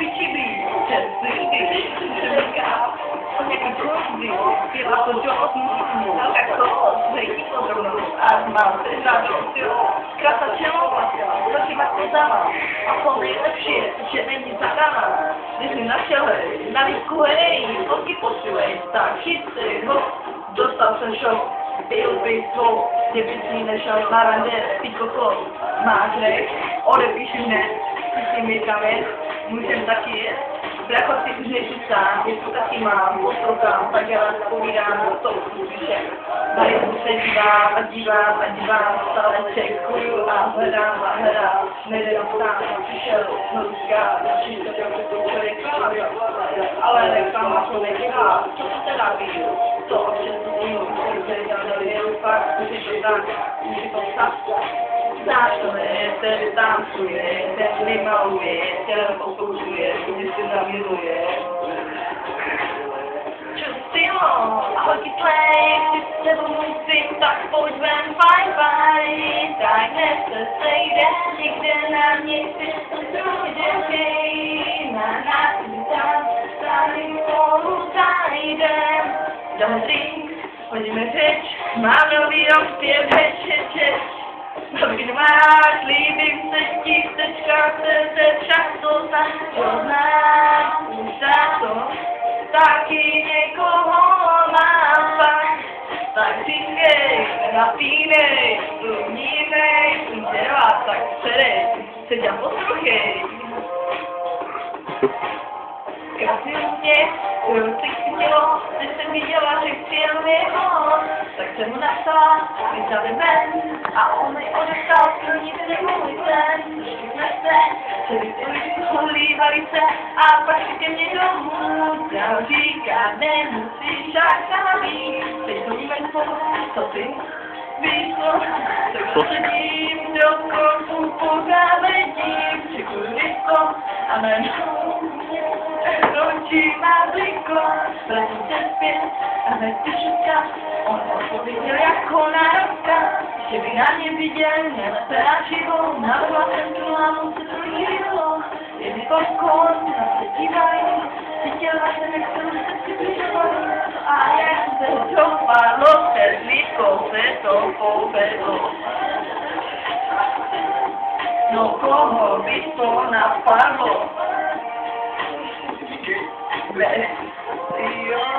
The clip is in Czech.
pičivý, čerstvý, přemíká, nějaký kouzdy, byla to žolotní, tak to zejtí podrobnost a mám se žádnou krasa čelo, začívat kozama. A to nejlepší je, že není zadaná. Když mi našel, nalíku, hej, fotky posílej, tak chytej, no, dostal jsem šok. Byl bych svou děvicí nešel na rande, pít kokos, máš rej, odepíš mne, s tím kamen, můžem taky jet, jako si už nejsi sám, jestli taky mám, poslouchám, tak já vás povídám, to uslyše. Tady se dívám a dívám a dívám, stále čekuju a hledám, nejde sám, přišel Norská, přišel do člověk, ale reklama to nedělá, co to teda ví, to občas fakt, když to tak, když to tak, zášle, ten tancuje, ten vymaluje, ten posloužuje, když se zavěduje. Čustilo, ahoj kytlej, když s tebou musím, tak pojď ven, fajn, tak dnes se sejde, nikde na mě si dělej, na nás tam, tady spolu zajdem, dáme drink, hodíme řeč, mám nový rozpěv, heč. Babičku máš, líbím se ti, tečka, se často znám, už to, taky někoho mám fakt, tak říkej, napínej, vnímej, dělá, tak předej, se tě poslouchej. Krásně mě, ty chtělo, že jsem viděla, že chci jenom jeho, tak jsem mu napsala, vyzali ven, a on mi odepsal, nikdy můj sen, všichni se, že bych holí velice, a pak si ke mně domů, dál říká, nemusíš až sami, teď chodíme spolu, co ty? Víš co, sedím do koncu pořávedím, čekuju disco, a najednou nočí má bliklo, vrátím se zpět a hned tyšutka, on odpověděl jako národka, že by na mě viděl, nejlépe na živo, navrhla jsem tu lámu, se to líbilo, je mi popcorn, na se dívají, viděla jsem, jak jsem se přibližovali, a jak se dopadlo, přes líbko se to povedlo. No koho by to napadlo? Jo.